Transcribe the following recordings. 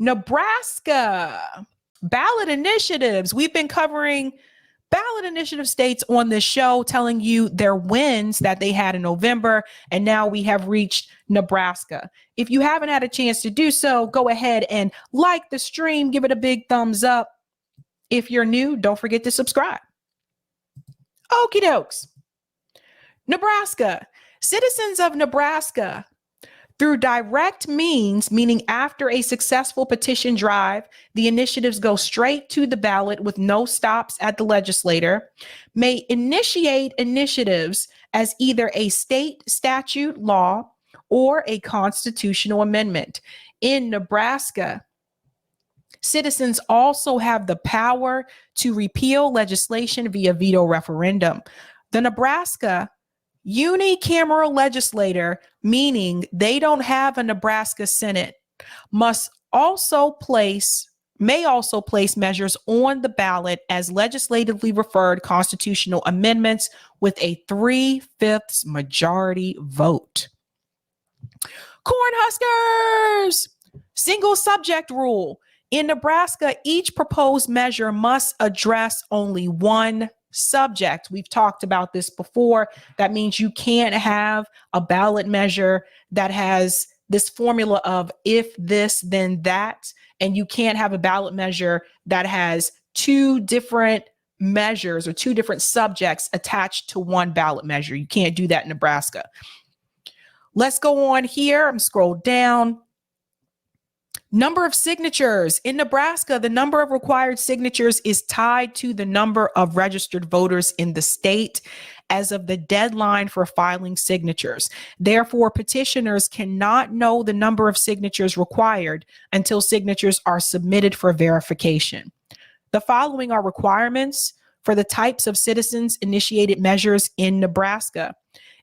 Nebraska ballot initiatives. We've been covering ballot initiative states on this show, telling you their wins that they had in November. And now we have reached Nebraska. If you haven't had a chance to do so, go ahead and like the stream, give it a big thumbs up. If you're new, don't forget to subscribe. Okie dokes. Nebraska. Citizens of Nebraska, through direct means, meaning after a successful petition drive, the initiatives go straight to the ballot with no stops at the legislator, may initiate initiatives as either a state statute law or a constitutional amendment. In Nebraska, citizens also have the power to repeal legislation via veto referendum. The Nebraska unicameral legislator, meaning they don't have a Nebraska Senate, may also place measures on the ballot as legislatively referred constitutional amendments with a 3/5 majority vote. Cornhuskers! Single subject rule. In Nebraska, each proposed measure must address only one subject. We've talked about this before. That means you can't have a ballot measure that has this formula of if this, then that. And you can't have a ballot measure that has two different measures or two different subjects attached to one ballot measure. You can't do that in Nebraska. Let's go on here. I'm scrolled down. Number of signatures. In Nebraska, the number of required signatures is tied to the number of registered voters in the state as of the deadline for filing signatures. Therefore, petitioners cannot know the number of signatures required until signatures are submitted for verification. The following are requirements for the types of citizens-initiated measures in Nebraska.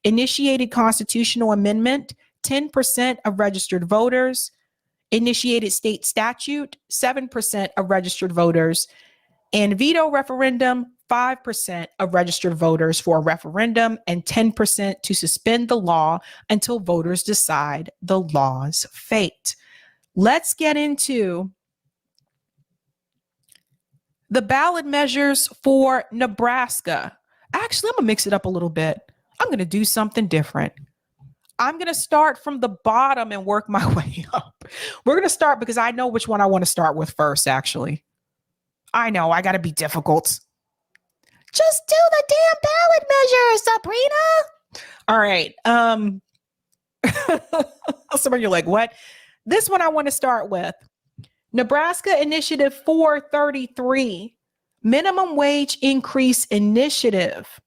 Initiated constitutional amendment, 10% of registered voters. Initiated state statute, 7% of registered voters, and veto referendum, 5% of registered voters for a referendum, and 10% to suspend the law until voters decide the law's fate. Let's get into the ballot measures for Nebraska. Actually, I'm gonna mix it up a little bit. I'm gonna do something different. I'm going to start from the bottom and work my way up. We're going to start because I know which one I want to start with first, actually. I know, I got to be difficult. Just do the damn ballot measure, Sabrina. All right. Some of you are like, what? This one I want to start with. Nebraska Initiative 433, Minimum Wage Increase Initiative.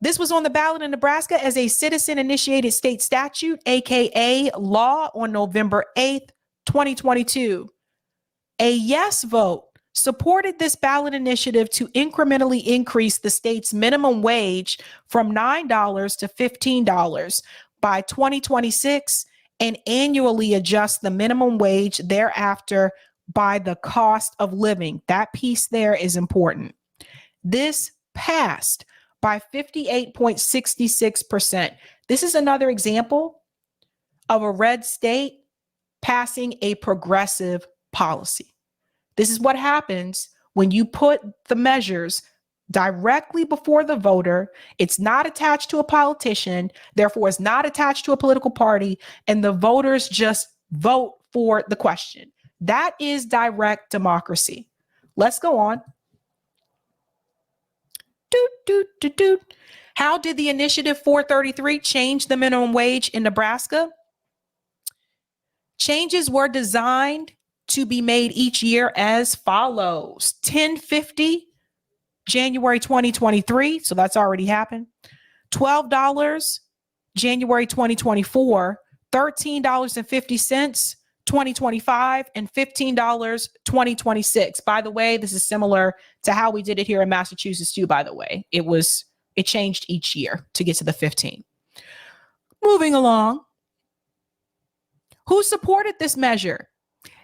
This was on the ballot in Nebraska as a citizen-initiated state statute, aka law, on November 8th, 2022. A yes vote supported this ballot initiative to incrementally increase the state's minimum wage from $9 to $15 by 2026 and annually adjust the minimum wage thereafter by the cost of living. That piece there is important. This passed by 58.66%. This is another example of a red state passing a progressive policy. This is what happens when you put the measures directly before the voter. It's not attached to a politician, therefore it's not attached to a political party, and the voters just vote for the question. That is direct democracy. Let's go on. How did the Initiative 433 change the minimum wage in Nebraska? Changes were designed to be made each year as follows. $10.50, January 2023, so that's already happened. $12, January 2024, $13.50, 2025, and $15, 2026. By the way, this is similar to how we did it here in Massachusetts too, by the way. It changed each year to get to the 15. Moving along. Who supported this measure?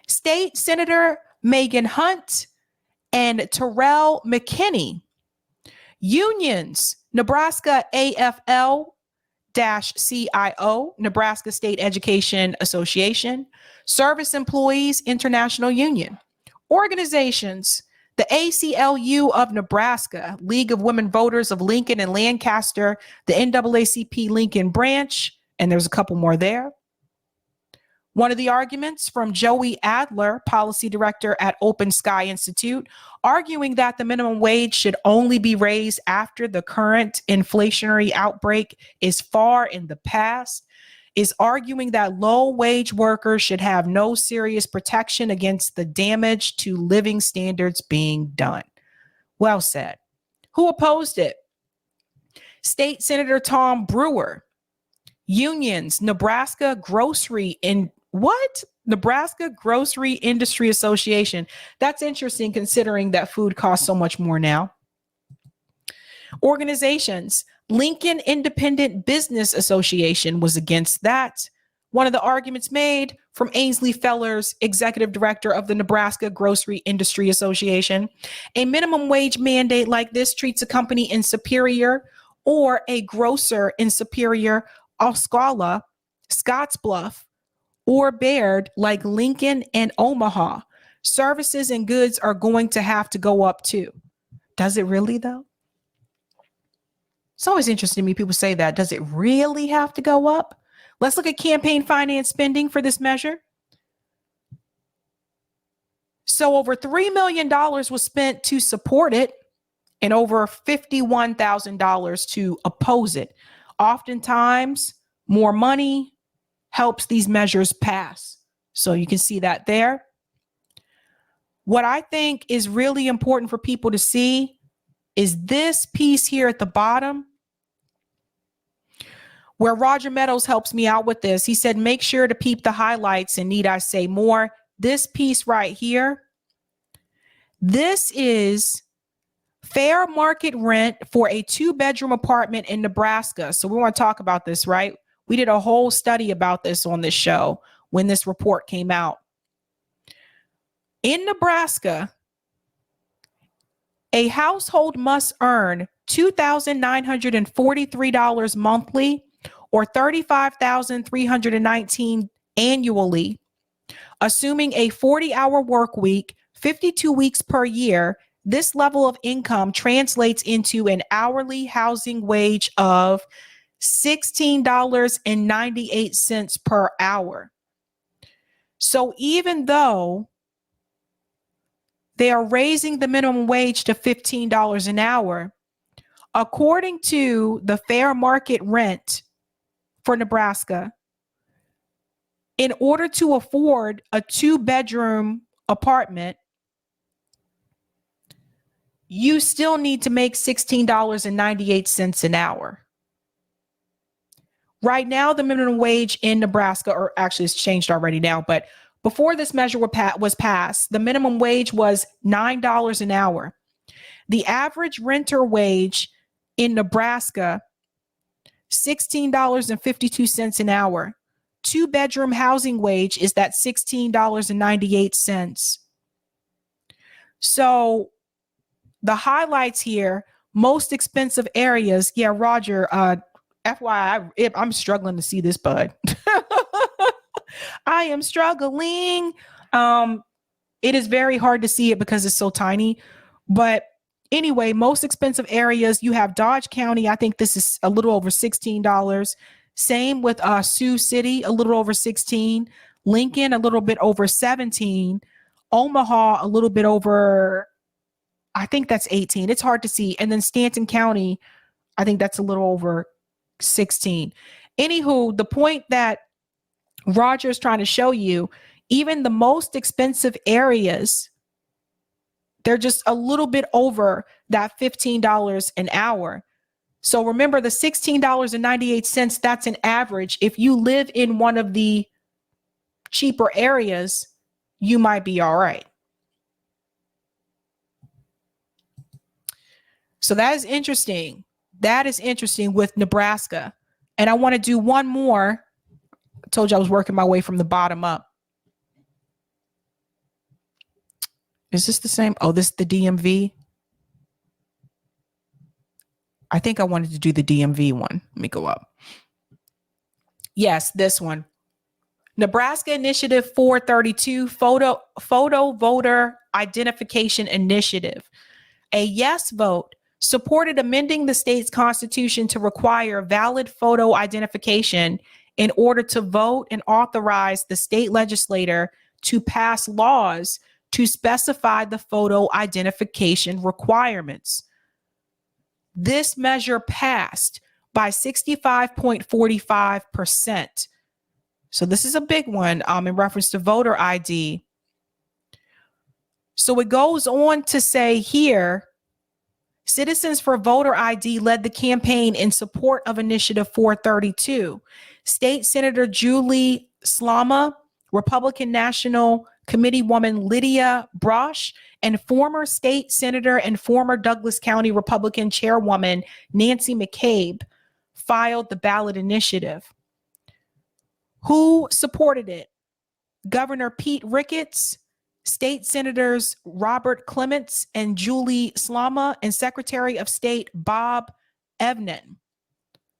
State Senator Megan Hunt and Terrell McKinney. Unions, Nebraska AFL, CIO, Nebraska State Education Association, Service Employees International Union, organizations, the ACLU of Nebraska, League of Women Voters of Lincoln and Lancaster, the NAACP Lincoln branch, and there's a couple more there. One of the arguments from Joey Adler, policy director at Open Sky Institute, arguing that the minimum wage should only be raised after the current inflationary outbreak is far in the past, is arguing that low-wage workers should have no serious protection against the damage to living standards being done. Well said. Who opposed it? State Senator Tom Brewer. Unions, Nebraska Grocery Industry Association. That's interesting considering that food costs so much more now. Organizations, Lincoln Independent Business Association was against that. One of the arguments made from Ainsley Fellers, executive director of the Nebraska Grocery Industry Association, a minimum wage mandate like this treats a company in Superior or a grocer in Superior, Osceola, Scottsbluff, or Baird like Lincoln and Omaha. Services and goods are going to have to go up too. Does it really though? It's always interesting to me. People say that. Does it really have to go up? Let's look at campaign finance spending for this measure. So over $3 million was spent to support it and over $51,000 to oppose it. Oftentimes, more money helps these measures pass. So you can see that there. What I think is really important for people to see is this piece here at the bottom, where Roger Meadows helps me out with this. He said, make sure to peep the highlights, and need I say more? This piece right here, this is fair market rent for a 2-bedroom apartment in Nebraska. So we want to talk about this, right? We did a whole study about this on this show when this report came out. In Nebraska, a household must earn $2,943 monthly or $35,319 annually, assuming a 40-hour work week, 52 weeks per year. This level of income translates into an hourly housing wage of $16.98 per hour. So even though they are raising the minimum wage to $15 an hour, according to the fair market rent for Nebraska, in order to afford a 2-bedroom apartment, you still need to make $16.98 an hour. Right now, the minimum wage in Nebraska, or actually it's changed already now, but before this measure was passed, the minimum wage was $9 an hour. The average renter wage in Nebraska, $16.52 an hour. 2-bedroom housing wage is that $16.98. So the highlights here, most expensive areas. Yeah, Roger, FYI, I'm struggling to see this, bud. I am struggling. It is very hard to see it because it's so tiny. But anyway, most expensive areas, you have Dodge County. I think this is a little over $16. Same with Sioux City, a little over $16. Lincoln, a little bit over $17. Omaha, a little bit over, I think that's $18. It's hard to see. And then Stanton County, I think that's a little over $16. Anywho, the point that Roger is trying to show you, even the most expensive areas, they're just a little bit over that $15 an hour. So remember, the $16.98, that's an average. If you live in one of the cheaper areas, you might be all right. So that is interesting. That is interesting with Nebraska. And I want to do one more. I told you I was working my way from the bottom up. Is this the same? Oh, this is the DMV. I think I wanted to do the DMV one. Let me go up. Yes, this one. Nebraska Initiative 432, photo voter identification initiative. A yes vote supported amending the state's constitution to require valid photo identification in order to vote and authorize the state legislature to pass laws to specify the photo identification requirements. This measure passed by 65.45%. So this is a big one in reference to voter ID. So it goes on to say here, Citizens for Voter ID led the campaign in support of Initiative 432. State Senator Julie Slama, Republican National Committee woman Lydia Brosh, and former state senator and former Douglas County Republican chairwoman Nancy McCabe filed the ballot initiative. Who supported it? Governor Pete Ricketts, State Senators Robert Clements and Julie Slama, and Secretary of State Bob Evnen.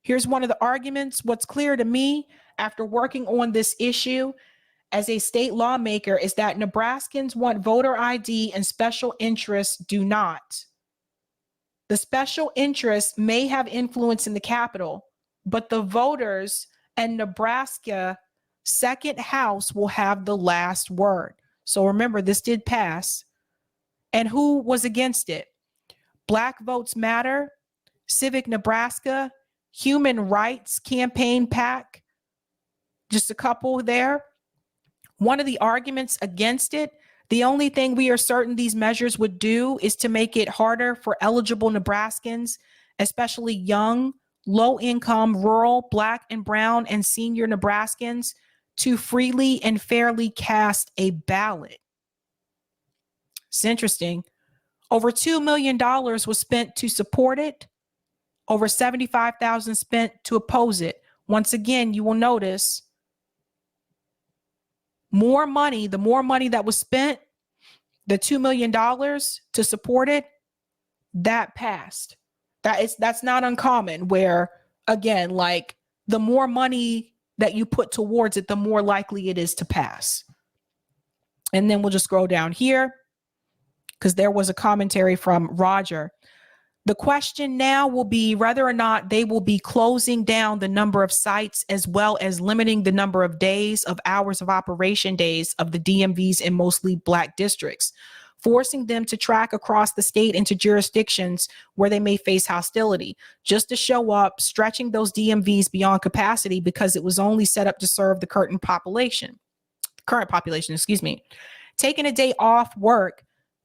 Here's one of the arguments. What's clear to me after working on this issue as a state lawmaker is that Nebraskans want voter ID and special interests do not. The special interests may have influence in the Capitol, but the voters and Nebraska second house will have the last word. So remember, this did pass. And who was against it? Black Votes Matter, Civic Nebraska, Human Rights Campaign PAC, just a couple there. One of the arguments against it, the only thing we are certain these measures would do is to make it harder for eligible Nebraskans, especially young, low-income, rural, Black and brown, and senior Nebraskans, to freely and fairly cast a ballot. It's interesting. Over $2 million was spent to support it. Over $75,000 spent to oppose it. Once again, you will notice more money, the more money that was spent, the $2 million to support it, that passed. That's not uncommon where, again, like the more money that you put towards it, the more likely it is to pass. And then we'll just scroll down here because there was a commentary from Roger. The question now will be whether or not they will be closing down the number of sites as well as limiting the number of days of hours of operation days of the DMVs in mostly Black districts, forcing them to track across the state into jurisdictions where they may face hostility, just to show up, stretching those DMVs beyond capacity because it was only set up to serve the current population, taking a day off work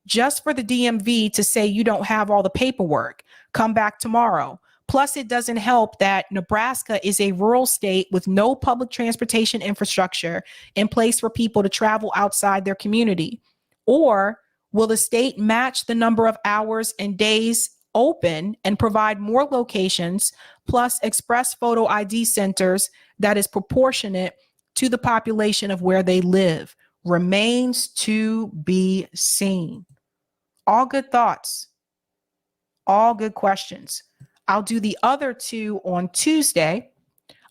just for the DMV to say you don't have all the paperwork, come back tomorrow. Plus, it doesn't help that Nebraska is a rural state with no public transportation infrastructure in place for people to travel outside their community. Or will the state match the number of hours and days open and provide more locations plus express photo ID centers that is proportionate to the population of where they live? Remains to be seen. All good thoughts, all good questions. I'll do the other two on Tuesday.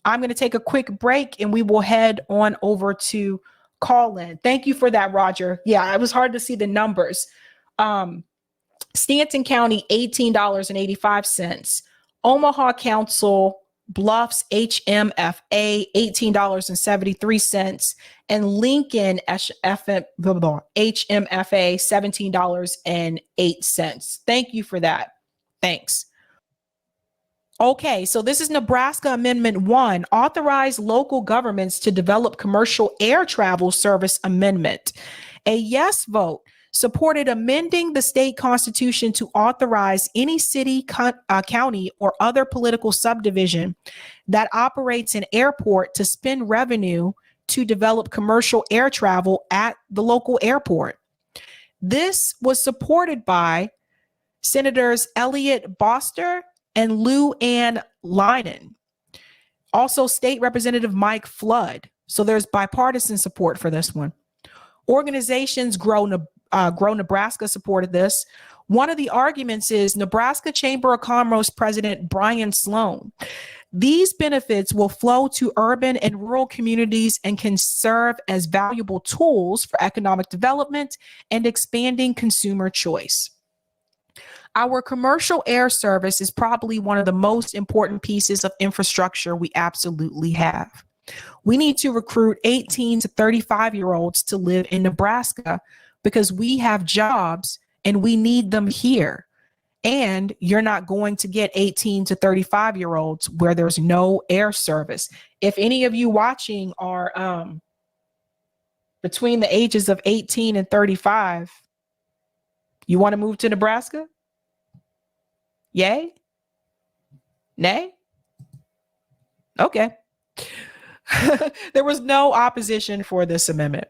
I'm going to take a quick break and we will head on over to call in. Thank you for that, Roger. Yeah, it was hard to see the numbers. Stanton County, $18.85. Omaha Council Bluffs HMFA, $18.73. And Lincoln HMFA, $17.08. Thank you for that. Thanks. Okay, so this is Nebraska Amendment 1, authorize local governments to develop commercial air travel service amendment. A yes vote supported amending the state constitution to authorize any city, county, or other political subdivision that operates an airport to spend revenue to develop commercial air travel at the local airport. This was supported by Senators Elliot Boster and Lou Ann Linen. Also, State Representative Mike Flood. So there's bipartisan support for this one. Organizations Grow Nebraska supported this. One of the arguments is Nebraska Chamber of Commerce President Brian Sloan. These benefits will flow to urban and rural communities and can serve as valuable tools for economic development and expanding consumer choice. Our commercial air service is probably one of the most important pieces of infrastructure we absolutely have. We need to recruit 18 to 35-year-olds to live in Nebraska because we have jobs and we need them here. And you're not going to get 18 to 35-year-olds where there's no air service. If any of you watching are between the ages of 18 and 35, you want to move to Nebraska? Yay? Nay? Okay. There was no opposition for this amendment.